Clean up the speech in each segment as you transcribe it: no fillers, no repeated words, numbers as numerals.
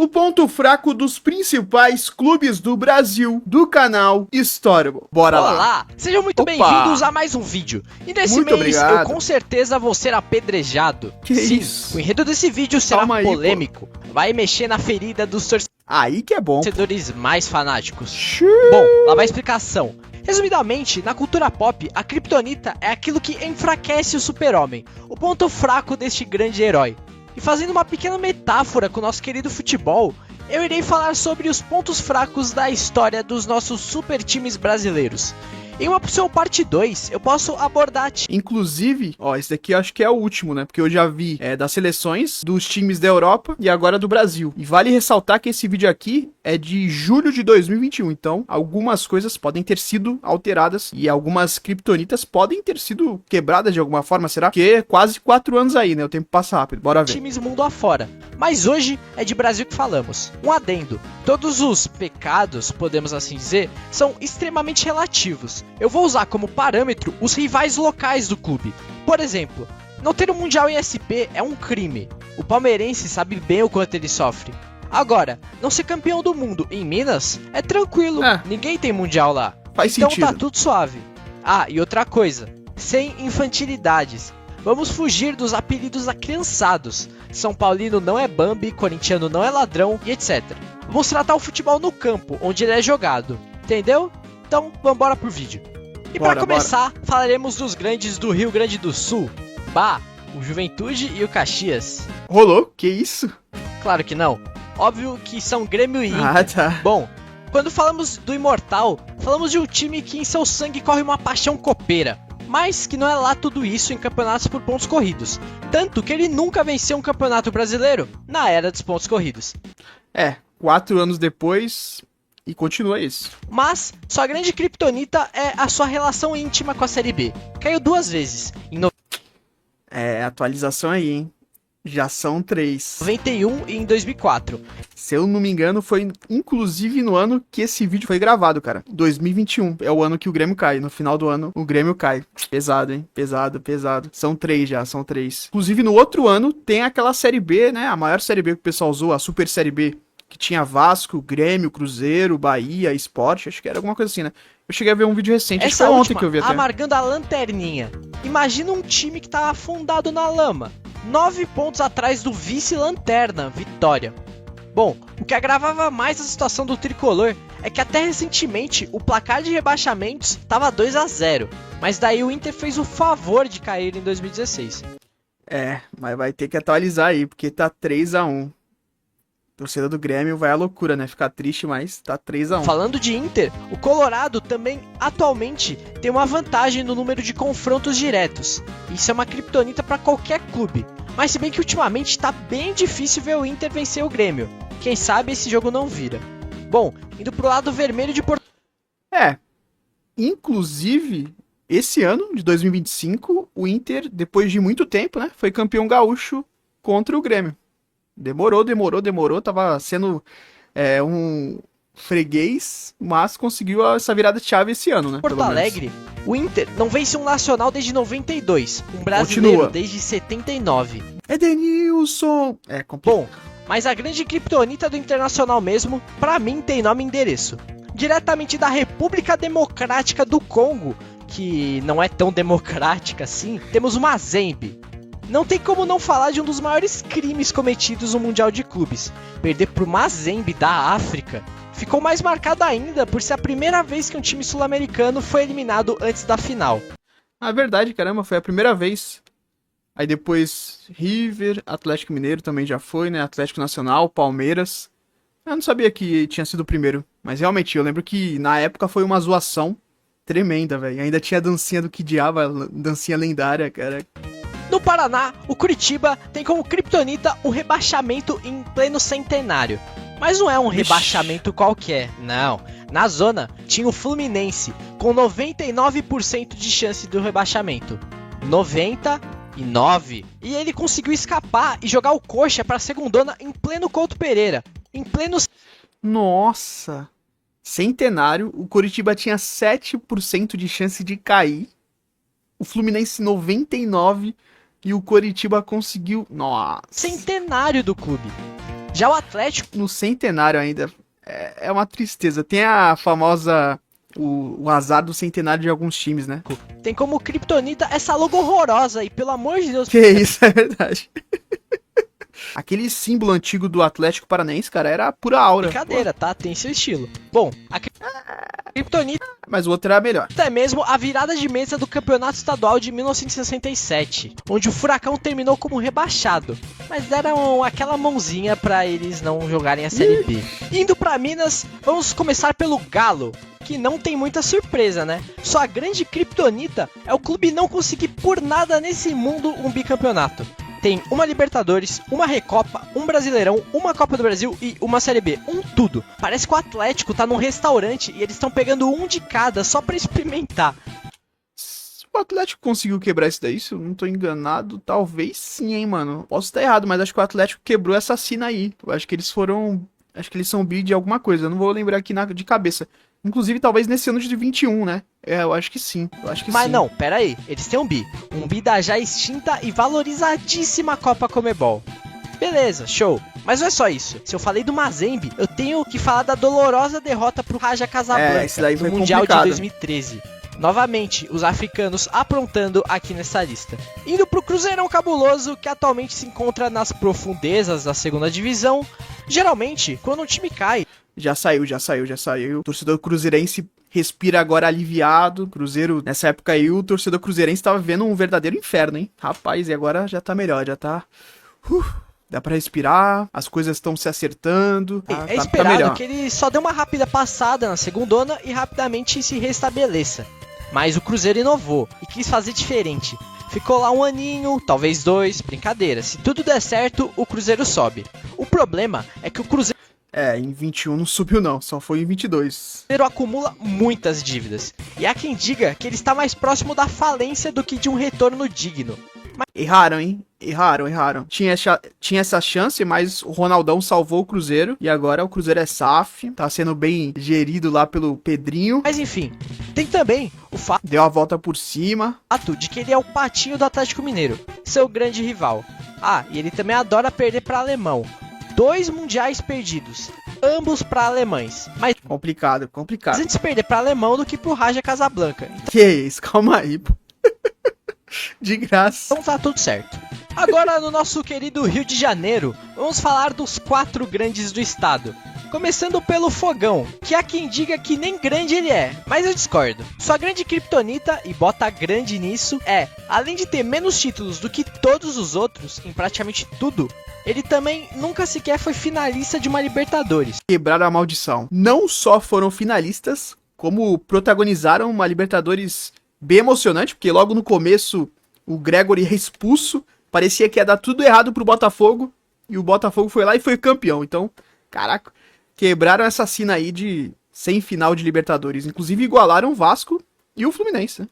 o ponto fraco dos principais clubes do Brasil, do canal Storyble. Bora lá. Olá, sejam muito bem-vindos a mais um vídeo. E nesse Muito mês obrigado. eu com certeza vou ser apedrejado. Que Sim, isso? o enredo desse vídeo será Calma aí, polêmico. Vai mexer na ferida dos Aí que é bom. torcedores mais fanáticos. Xiii. Bom, lá vai a explicação. Resumidamente, na cultura pop, a Kryptonita é aquilo que enfraquece o super-homem, o ponto fraco deste grande herói. E fazendo uma pequena metáfora com o nosso querido futebol, eu irei falar sobre os pontos fracos da história dos nossos super times brasileiros. Em uma possível parte 2, eu posso abordar Inclusive, ó, esse daqui eu acho que é o último, né? Porque eu já vi das seleções, dos times da Europa e agora do Brasil. E vale ressaltar que esse vídeo aqui é de julho de 2021. Então, algumas coisas podem ter sido alteradas e algumas criptonitas podem ter sido quebradas de alguma forma, será? Porque é quase 4 anos aí, né? O tempo passa rápido. Bora ver. times mundo afora. Mas hoje é de Brasil que falamos. Um adendo. Todos os pecados, podemos assim dizer, são extremamente relativos. Eu vou usar como parâmetro os rivais locais do clube. Por exemplo, não ter um Mundial em SP é um crime. O palmeirense sabe bem o quanto ele sofre. Agora, não ser campeão do mundo em Minas é tranquilo. Ninguém tem Mundial lá. Faz Então sentido. tá tudo suave. Ah, e outra coisa. Sem infantilidades. Vamos fugir dos apelidos acriançados. São Paulino não é Bambi, corintiano não é ladrão e etc. Vamos tratar o futebol no campo, onde ele é jogado. Entendeu? Então, vambora pro vídeo. E para começar, falaremos dos grandes do Rio Grande do Sul. Bah, o Juventude e o Caxias. Rolou? Que isso? Claro que não. Óbvio que são Grêmio e Inter. Ah, tá. Bom, quando falamos do Imortal, falamos de um time que em seu sangue corre uma paixão copeira. Mas que não é lá tudo isso em campeonatos por pontos corridos. Tanto que ele nunca venceu um campeonato brasileiro na era dos pontos corridos. 4 anos depois e continua isso. Mas sua grande criptonita é a sua relação íntima com a Série B. Caiu 2 vezes, em Atualização aí, hein? Já são 3. 91 e em 2004. Se eu não me engano, foi inclusive no ano que esse vídeo foi gravado, cara. 2021 é o ano que o Grêmio cai. No final do ano, o Grêmio cai. Pesado, hein? Pesado, pesado. São 3 já, são 3. Inclusive, no outro ano, tem aquela Série B, né? A maior Série B que o pessoal usou, a Super Série B. Que tinha Vasco, Grêmio, Cruzeiro, Bahia, Sport. Acho que era alguma coisa assim, né? Eu cheguei a ver um vídeo recente. Acho que Essa foi ontem última, que eu vi até. amargando a lanterninha. Imagina um time que tá afundado na lama. 9 pontos atrás do vice-lanterna, Vitória. Bom, o que agravava mais a situação do tricolor é que até recentemente o placar de rebaixamentos estava 2-0, mas daí o Inter fez o favor de cair em 2016. Mas vai ter que atualizar aí, porque tá 3-1. Torcida do Grêmio vai à loucura, né? Ficar triste, mas tá 3-1. Falando de Inter, o Colorado também atualmente tem uma vantagem no número de confrontos diretos. Isso é uma criptonita para qualquer clube. Mas se bem que ultimamente tá bem difícil ver o Inter vencer o Grêmio. Quem sabe esse jogo não vira. Bom, indo pro lado vermelho de Porto. Inclusive, esse ano de 2025, o Inter, depois de muito tempo, né? Foi campeão gaúcho contra o Grêmio. Demorou. Tava sendo um freguês, mas conseguiu essa virada de chave esse ano, né? Porto Alegre, o Inter não vence um nacional desde 92, um brasileiro Continua. desde 79. Edenilson! Complicado. Bom, mas a grande criptonita do Internacional mesmo, pra mim tem nome e endereço. Diretamente da República Democrática do Congo, que não é tão democrática assim, temos o Mazembe. Não tem como não falar de um dos maiores crimes cometidos no Mundial de Clubes. Perder pro Mazembe da África ficou mais marcado ainda por ser a primeira vez que um time sul-americano foi eliminado antes da final. Ah, verdade, caramba, foi a primeira vez. Aí depois River, Atlético Mineiro também já foi, né? Atlético Nacional, Palmeiras. Eu não sabia que tinha sido o primeiro. Mas realmente, eu lembro que na época foi uma zoação tremenda, velho. Ainda tinha a dancinha do Que Diabo, a dancinha lendária, cara. No Paraná, o Curitiba tem como criptonita o rebaixamento em pleno centenário. Mas não é um rebaixamento qualquer, não. Na zona, tinha o Fluminense, com 99% de chance do rebaixamento. 99. E ele conseguiu escapar e jogar o Coxa para a segundona em pleno Couto Pereira. Em pleno... Nossa! Centenário, o Curitiba tinha 7% de chance de cair. O Fluminense 99% e o Coritiba conseguiu... Nossa! Centenário do clube. Já o Atlético No centenário ainda, é uma tristeza. Tem a famosa... O azar do centenário de alguns times, né? tem como criptonita essa logo horrorosa e pelo amor de Deus. Que isso, é verdade. Aquele símbolo antigo do Atlético Paranaense, cara, era pura aura. Brincadeira, tá? Tem seu estilo. Bom, a criptonita Mas o outro era melhor. é mesmo a virada de mesa do Campeonato Estadual de 1967, onde o Furacão terminou como rebaixado, mas deram aquela mãozinha pra eles não jogarem a Série B. Indo pra Minas, vamos começar pelo Galo, que não tem muita surpresa, né? Sua grande criptonita é o clube não conseguir por nada nesse mundo um bicampeonato. Tem uma Libertadores, uma Recopa, um Brasileirão, uma Copa do Brasil e uma Série B. Tudo. Parece que o Atlético tá num restaurante e eles estão pegando um de cada só pra experimentar. O Atlético conseguiu quebrar isso daí, se eu não tô enganado, talvez sim, hein, mano. Posso estar errado, mas acho que o Atlético quebrou essa sina aí. Eu acho que eles foram... Acho que eles são bi de alguma coisa, eu não vou lembrar aqui de cabeça. Inclusive, talvez nesse ano de 21, né? Eu acho que sim, Mas não, pera aí, eles têm um bi da já extinta e valorizadíssima Copa Comebol. Beleza, show. Mas não é só isso. Se eu falei do Mazembe, eu tenho que falar da dolorosa derrota pro Raja Casablanca esse daí no foi Mundial complicado. de 2013. Novamente, os africanos aprontando aqui nessa lista. Indo pro Cruzeirão cabuloso, que atualmente se encontra nas profundezas da segunda divisão. Geralmente, quando um time cai... Já saiu. O torcedor cruzeirense respira agora aliviado. Cruzeiro, nessa época aí, o torcedor cruzeirense tava vivendo um verdadeiro inferno, hein? Rapaz, e agora já tá melhor, já tá... dá pra respirar, as coisas estão se acertando. É esperado que ele só dê uma rápida passada na segundona e rapidamente se restabeleça. Mas o Cruzeiro inovou e quis fazer diferente. Ficou lá um aninho, talvez 2, brincadeira. Se tudo der certo, o Cruzeiro sobe. O problema é que o Cruzeiro em 21 não subiu não, só foi em 22. acumula muitas dívidas. E há quem diga que ele está mais próximo da falência do que de um retorno digno. Erraram, hein? Erraram. Tinha essa chance, mas o Ronaldão salvou o Cruzeiro. E agora o Cruzeiro é SAF. Tá sendo bem gerido lá pelo Pedrinho. Mas enfim, tem também o fato Deu a volta por cima. de que ele é o patinho do Atlético Mineiro, seu grande rival. E ele também adora perder para alemão. 2 mundiais perdidos, ambos para alemães. Mas Complicado. antes de perder para alemão do que pro Raja Casablanca. Que isso, calma aí, pô. De graça. Então tá tudo certo. Agora no nosso querido Rio de Janeiro, vamos falar dos 4 grandes do estado. Começando pelo Fogão, que há quem diga que nem grande ele é, mas eu discordo. Sua grande criptonita, e bota grande nisso, além de ter menos títulos do que todos os outros, em praticamente tudo, ele também nunca sequer foi finalista de uma Libertadores. Quebraram a maldição. Não só foram finalistas, como protagonizaram uma Libertadores bem emocionante, porque logo no começo o Gregory é expulso, parecia que ia dar tudo errado pro Botafogo, e o Botafogo foi lá e foi campeão. Então, caraca, quebraram essa sina aí de sem final de Libertadores. Inclusive igualaram o Vasco e o Fluminense, né?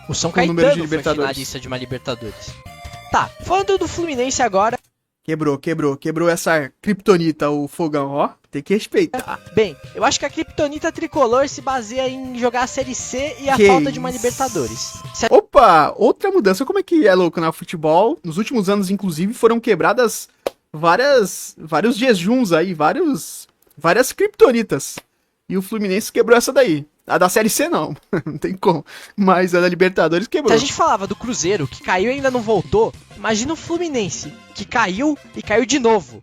O São Com o número de Caetano foi Libertadores. finalista de uma Libertadores. Tá, falando do Fluminense agora... Quebrou essa criptonita, o Fogão, ó. Tem que respeitar. Bem, eu acho que a criptonita tricolor se baseia em jogar a Série C e a Que falta de uma isso? Libertadores. Opa, outra mudança. Como é que é louco no futebol? Nos últimos anos, inclusive, foram quebradas vários jejuns aí, várias criptonitas. E o Fluminense quebrou essa daí. A da Série C não, não tem como. Mas a da Libertadores Se quebrou. a gente falava do Cruzeiro, que caiu e ainda não voltou, imagina o Fluminense, que caiu e caiu de novo.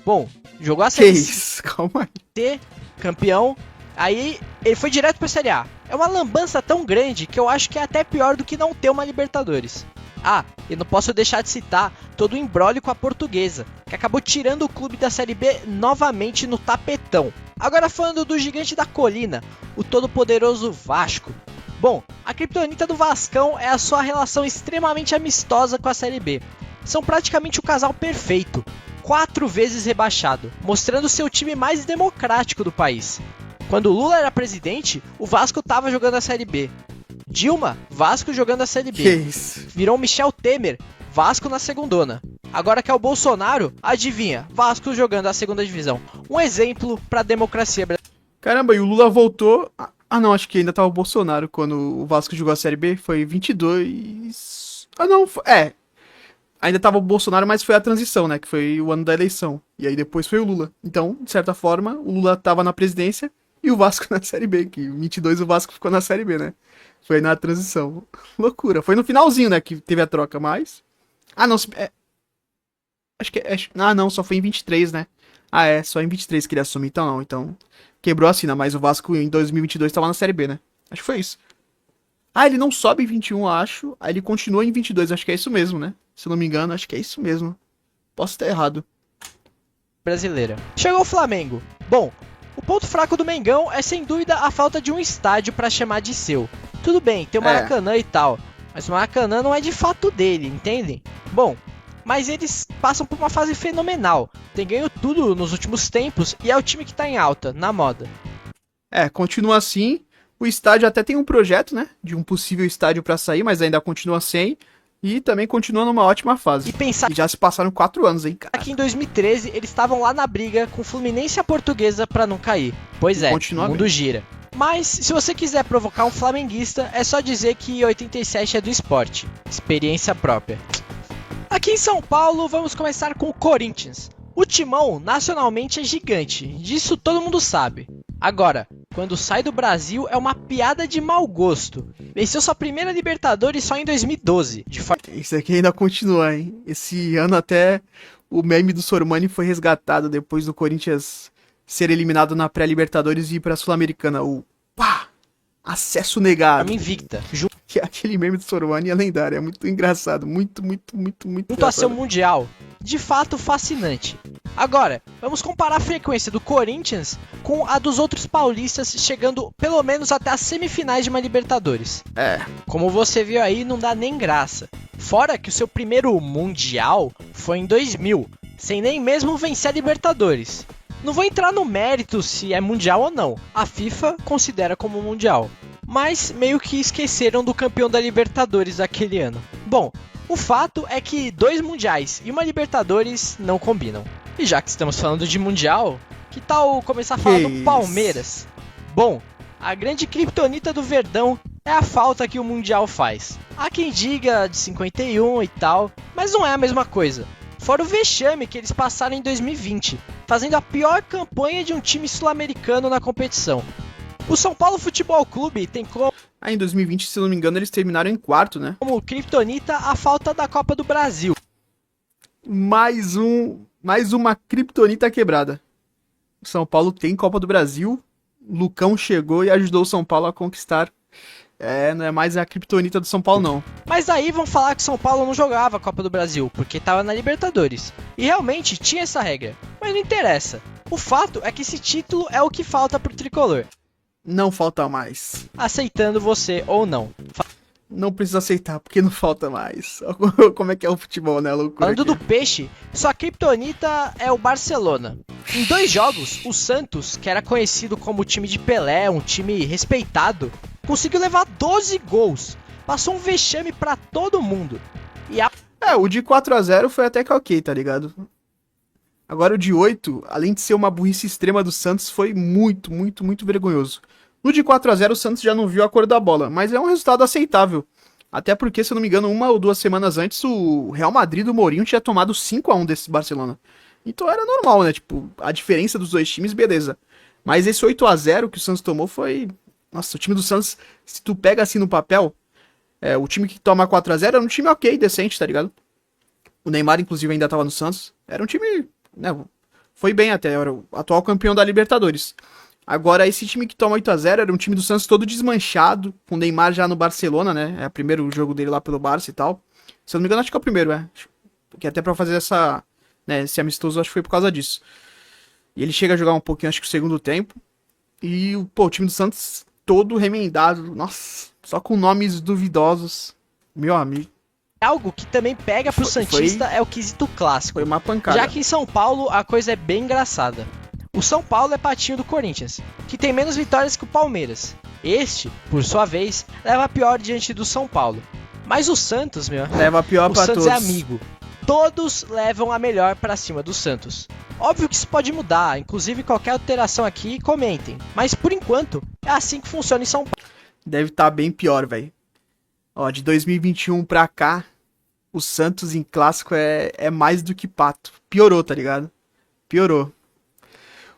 Bom, jogou a Que Série isso, calma aí. C, campeão, aí ele foi direto pra Série A. É uma lambança tão grande que eu acho que é até pior do que não ter uma Libertadores. E não posso deixar de citar todo o imbróglio com a Portuguesa, que acabou tirando o clube da Série B novamente no tapetão. Agora falando do gigante da colina, o todo-poderoso Vasco. Bom, a criptonita do Vascão é a sua relação extremamente amistosa com a Série B. São praticamente o casal perfeito, 4 vezes rebaixado, mostrando ser o time mais democrático do país. Quando o Lula era presidente, o Vasco estava jogando a Série B. Dilma, Vasco jogando a Série B. Que isso. Virou Michel Temer, Vasco na segundona. Agora que é o Bolsonaro, adivinha, Vasco jogando a segunda divisão. Um exemplo pra democracia brasileira. Caramba, e o Lula voltou... não, acho que ainda tava o Bolsonaro quando o Vasco jogou a Série B. Foi 22... ainda tava o Bolsonaro, mas foi a transição, né? Que foi o ano da eleição. E aí depois foi o Lula. Então, de certa forma, o Lula tava na presidência e o Vasco na Série B. Que em 22 o Vasco ficou na Série B, né? Foi na transição. Loucura. Foi no finalzinho, né? Que teve a troca, mas... Ah, não. Acho que... Ah, não. Só foi em 23, né? Ah, é. Só em 23 que ele assumiu. Então, não. Então, quebrou a sina. Mas o Vasco em 2022 tava na Série B, né? Acho que foi isso. Ah, ele não sobe em 21, eu acho. Aí ele continua em 22. Acho que é isso mesmo, né? Se eu não me engano, acho que é isso mesmo. Posso estar errado. Brasileira. Chegou o Flamengo. Bom, o ponto fraco do Mengão é sem dúvida a falta de um estádio pra chamar de seu. Tudo bem, tem o Maracanã e tal, mas o Maracanã não é de fato dele, entendem? Bom, mas eles passam por uma fase fenomenal. Tem ganho tudo nos últimos tempos e é o time que tá em alta, na moda. Continua assim. O estádio até tem um projeto, né? De um possível estádio pra sair, mas ainda continua sem. E também continua numa ótima fase. E pensar E já se passaram 4 anos, hein, cara. que em 2013 eles estavam lá na briga com o Fluminense e a Portuguesa pra não cair. Pois é, o mundo gira. Mas, se você quiser provocar um flamenguista, é só dizer que 87 é do esporte. Experiência própria. Aqui em São Paulo, vamos começar com o Corinthians. O timão, nacionalmente, é gigante. Disso todo mundo sabe. Agora, quando sai do Brasil, é uma piada de mau gosto. Venceu sua primeira Libertadores só em 2012. Isso aqui ainda continua, hein. Esse ano até o meme do Sormani foi resgatado depois do Corinthians ser eliminado na pré-Libertadores e ir pra Sul-Americana. O pá! Acesso negado. Invicta. Aquele meme do Sormani é lendário, é muito engraçado. Muito Junto a seu Mundial. De fato, fascinante. Agora, vamos comparar a frequência do Corinthians com a dos outros paulistas, chegando pelo menos até as semifinais de uma Libertadores. Como você viu aí, não dá nem graça. Fora que o seu primeiro Mundial foi em 2000, sem nem mesmo vencer a Libertadores. Não vou entrar no mérito se é mundial ou não, a FIFA considera como mundial. Mas meio que esqueceram do campeão da Libertadores aquele ano. Bom, o fato é que 2 mundiais e uma Libertadores não combinam. E já que estamos falando de mundial, que tal começar a falar do Palmeiras? Bom, a grande criptonita do Verdão é a falta que o mundial faz. Há quem diga de 51 e tal, mas não é a mesma coisa. Fora o vexame que eles passaram em 2020, fazendo a pior campanha de um time sul-americano na competição. O São Paulo Futebol Clube tem como... em 2020, se não me engano, eles terminaram em quarto, né? Como criptonita a falta da Copa do Brasil. Mais uma criptonita quebrada. O São Paulo tem Copa do Brasil. Lucão chegou e ajudou o São Paulo a conquistar. Não é mais a criptonita do São Paulo, não. Mas aí vão falar que o São Paulo não jogava a Copa do Brasil, porque tava na Libertadores. E realmente tinha essa regra. Mas não interessa. O fato é que esse título é o que falta pro tricolor. Não falta mais. Aceitando você ou não. Não precisa aceitar, porque não falta mais. Como é que é o futebol, né, loucura? Falando do peixe, sua criptonita é o Barcelona. Em 2 jogos, o Santos, que era conhecido como o time de Pelé, um time respeitado, conseguiu levar 12 gols. Passou um vexame pra todo mundo. O de 4-0 foi até que ok, tá ligado? Agora o de 8, além de ser uma burrice extrema do Santos, foi muito vergonhoso. No de 4-0 o Santos já não viu a cor da bola, mas é um resultado aceitável. Até porque, se eu não me engano, 1 ou 2 semanas antes, o Real Madrid do Mourinho tinha tomado 5-1 desse Barcelona. Então era normal, né? Tipo, a diferença dos 2 times, beleza. Mas esse 8-0 que o Santos tomou foi... Nossa, o time do Santos, se tu pega assim no papel, o time que toma 4-0 era um time ok, decente, tá ligado? O Neymar, inclusive, ainda tava no Santos. Era um time, né? Foi bem até, era o atual campeão da Libertadores. Agora, esse time que toma 8-0 era um time do Santos todo desmanchado, com o Neymar já no Barcelona, né? É o primeiro jogo dele lá pelo Barça e tal. Se eu não me engano, acho que é o primeiro, Porque até pra fazer esse amistoso, acho que foi por causa disso. E ele chega a jogar um pouquinho, acho que o segundo tempo. E, o time do Santos todo remendado. Nossa, só com nomes duvidosos. Meu amigo. Algo que também pega pro Santista é o quesito clássico. Foi uma pancada. Já que em São Paulo a coisa é bem engraçada. O São Paulo é patinho do Corinthians, que tem menos vitórias que o Palmeiras. Este, por sua vez, leva a pior diante do São Paulo. Mas o Santos, leva a pior pra todos. O Santos é amigo. Todos levam a melhor pra cima do Santos. Óbvio que isso pode mudar, inclusive qualquer alteração aqui, comentem. Mas por enquanto, é assim que funciona em São Paulo. Deve estar bem pior, velho. Ó, de 2021 pra cá, O Santos em clássico é mais do que pato. Piorou, tá ligado? Piorou.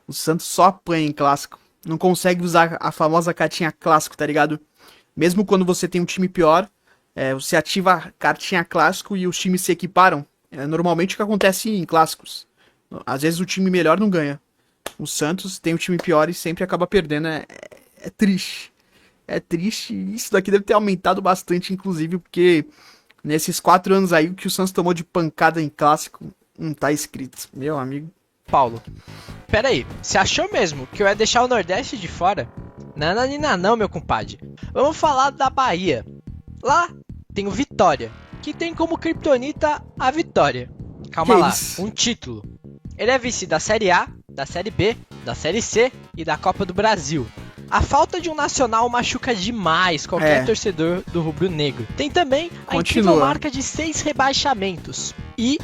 O Santos só apanha em clássico. Não consegue usar a famosa cartinha clássico, tá ligado? Mesmo quando você tem um time pior, você ativa a cartinha clássico e os times se equiparam. É normalmente o que acontece em clássicos. Às vezes o time melhor não ganha. O Santos tem um time pior e sempre acaba perdendo. É triste. É triste. Isso daqui deve ter aumentado bastante, inclusive, porque nesses 4 anos aí, o que o Santos tomou de pancada em clássico não tá escrito. Meu amigo. Paulo, pera aí, você achou mesmo que eu ia deixar o Nordeste de fora? Não, meu compadre. Vamos falar da Bahia. Lá tem o Vitória, que tem como criptonita a vitória. Calma lá, um título. Ele é vice da Série A, da Série B, da Série C e da Copa do Brasil. A falta de um nacional machuca demais qualquer torcedor do rubro-negro. Tem também a incrível marca de 6 rebaixamentos. E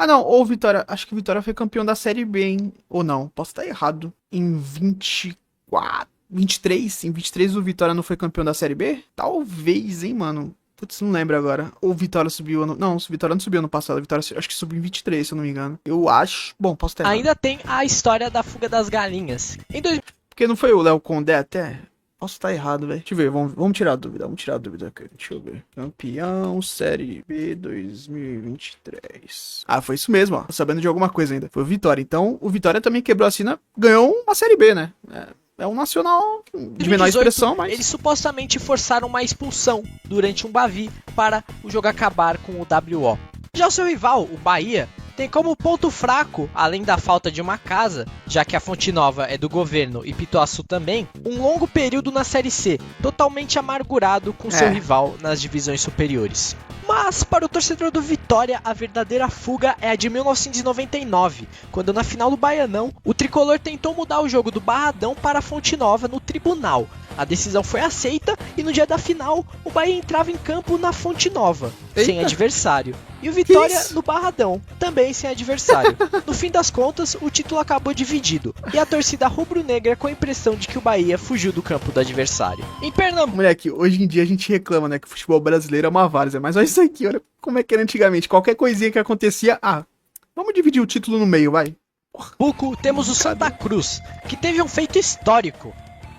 Ah não, ou Vitória, acho que o Vitória foi campeão da Série B, hein? Ou não, posso estar errado. Em 23 o Vitória não foi campeão da Série B? Talvez, hein, mano. Putz, não lembro agora. Ou o Vitória subiu ano... Não, o Vitória não subiu ano passado. O Vitória acho que subiu em 23, se eu não me engano. Eu acho... Bom, posso ter errado. Ainda tem a história da fuga das galinhas. Porque não foi o Léo Condé até? Posso estar errado, velho. Deixa eu ver, vamos tirar a dúvida. Vamos tirar a dúvida aqui. Deixa eu ver. Campeão Série B 2023. Ah, foi isso mesmo, ó. Tô sabendo de alguma coisa ainda. Foi o Vitória. Então, o Vitória também quebrou a sina. Ganhou uma Série B, né? É um nacional de menor expressão, mas... Eles supostamente forçaram uma expulsão durante um Bavi para o jogo acabar com o WO. Já o seu rival, o Bahia, tem como ponto fraco, além da falta de uma casa, já que a Fonte Nova é do governo e Pituaçu também, um longo período na Série C, totalmente amargurado com seu rival nas divisões superiores. Mas, para o torcedor do Vitória, a verdadeira fuga é a de 1999, quando na final do Baianão, o tricolor tentou mudar o jogo do Barradão para a Fonte Nova no tribunal. A decisão foi aceita e no dia da final, o Bahia entrava em campo na Fonte Nova, sem adversário. E o Vitória no Barradão, também sem adversário. No fim das contas, o título acabou dividido, e a torcida rubro-negra com a impressão de que o Bahia fugiu do campo do adversário. Em Pernambuco... Moleque, hoje em dia a gente reclama, né, que o futebol brasileiro é uma várzea, mas olha isso aqui, olha como é que era antigamente. Qualquer coisinha que acontecia, vamos dividir o título no meio, vai. Pernambuco, temos o Santa Cruz, que teve um feito histórico.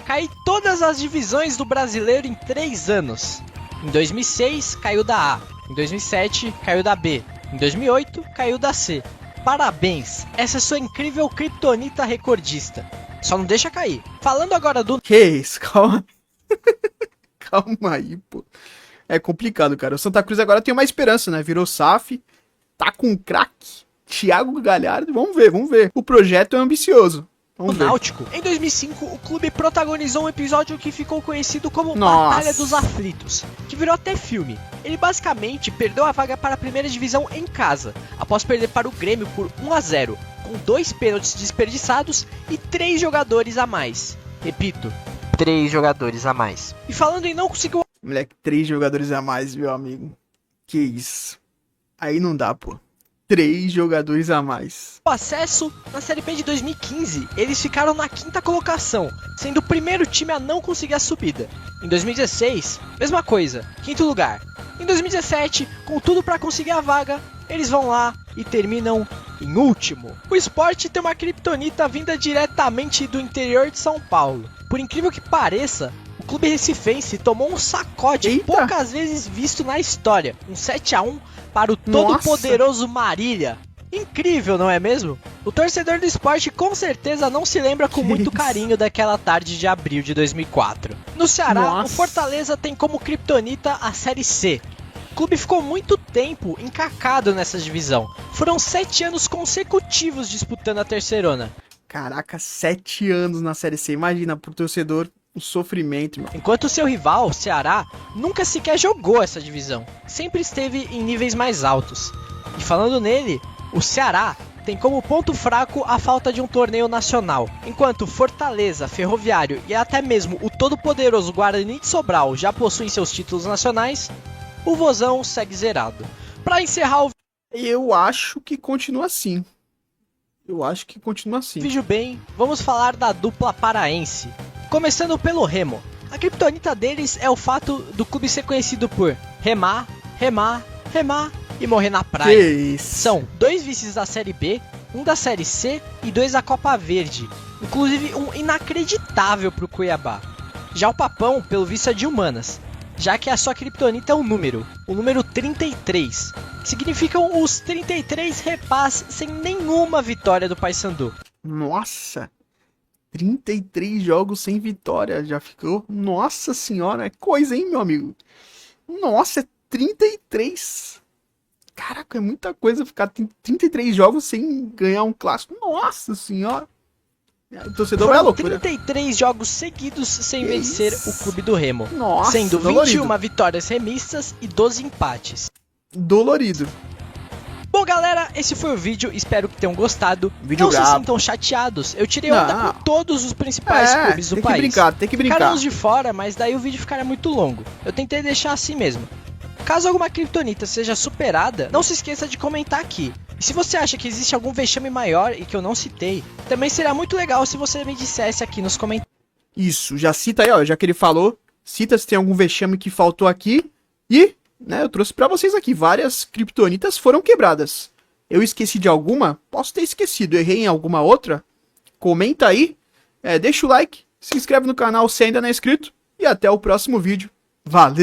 Cair todas as divisões do brasileiro em 3 anos. Em 2006, caiu da A. Em 2007, caiu da B. Em 2008, caiu da C. Parabéns, essa é sua incrível criptonita recordista. Só não deixa cair. Falando agora do... Que isso, calma. Calma aí, pô. É complicado, cara. O Santa Cruz agora tem uma esperança, né? Virou SAF, tá com um craque, Thiago Galhardo. Vamos ver. O projeto é ambicioso. O Náutico. Em 2005, o clube protagonizou um episódio que ficou conhecido como Batalha dos Aflitos, que virou até filme. Ele basicamente perdeu a vaga para a primeira divisão em casa, após perder para o Grêmio por 1-0, com 2 pênaltis desperdiçados e 3 jogadores a mais. Repito, 3 jogadores a mais. E falando em não conseguir... Moleque, 3 jogadores a mais, meu amigo. Que isso. Aí não dá, pô. 3 jogadores a mais. O acesso na Série B de 2015, eles ficaram na 5ª colocação, sendo o primeiro time a não conseguir a subida. Em 2016, mesma coisa, 5º lugar. Em 2017, com tudo para conseguir a vaga, eles vão lá e terminam em último. O Sport tem uma criptonita vinda diretamente do interior de São Paulo. Por incrível que pareça, o clube recifense tomou um sacode poucas vezes visto na história. Um 7-1 para o todo-poderoso Marília. Incrível, não é mesmo? O torcedor do Sport com certeza não se lembra com muito carinho daquela tarde de abril de 2004. No Ceará, o Fortaleza tem como criptonita a Série C. O clube ficou muito tempo encacado nessa divisão. Foram 7 anos consecutivos disputando a terceirona. Caraca, 7 anos na Série C. Imagina, pro torcedor, o sofrimento, mano. Enquanto o seu rival, o Ceará, nunca sequer jogou essa divisão. Sempre esteve em níveis mais altos. E falando nele, o Ceará tem como ponto fraco a falta de um torneio nacional. Enquanto Fortaleza, Ferroviário e até mesmo o todo-poderoso Guarani de Sobral já possuem seus títulos nacionais, o Vozão segue zerado. Pra encerrar o... Eu acho que continua assim. Vejo bem, vamos falar da dupla paraense. Começando pelo Remo. A criptonita deles é o fato do clube ser conhecido por remar, remar, remar e morrer na Que praia. isso. São 2 vices da Série B, 1 da Série C e 2 da Copa Verde. Inclusive um inacreditável pro Cuiabá. Já o Papão, pelo visto, é de humanas, já que a sua criptonita é o número 33, que significam os 33 repás sem nenhuma vitória do Paysandu. Nossa, 33 jogos sem vitória, já ficou? Nossa senhora, é coisa, hein, meu amigo? Nossa, é 33. Caraca, é muita coisa ficar 33 jogos sem ganhar um clássico. Nossa senhora. O torcedor vai à Foram loucura. 33 jogos seguidos sem Que vencer isso? o clube do Remo, Nossa, sendo dolorido. 21 vitórias remistas e 12 empates. Dolorido. Bom, galera, esse foi o vídeo, espero que tenham gostado. Vídeo Não se brabo. sintam chateados, eu tirei onda Não. com todos os principais clubes do tem que país. brincar, tem que brincar. Ficaram os de fora, mas daí o vídeo ficaria muito longo. Eu tentei deixar assim mesmo. Caso alguma criptonita seja superada, não se esqueça de comentar aqui. E se você acha que existe algum vexame maior e que eu não citei, também será muito legal se você me dissesse aqui nos comentários. Isso, já cita aí, ó, já que ele falou, cita se tem algum vexame que faltou aqui. E, né, eu trouxe pra vocês aqui, várias criptonitas foram quebradas. Eu esqueci de alguma? Posso ter esquecido, errei em alguma outra? Comenta aí, deixa o like, se inscreve no canal se ainda não é inscrito. E até o próximo vídeo. Valeu!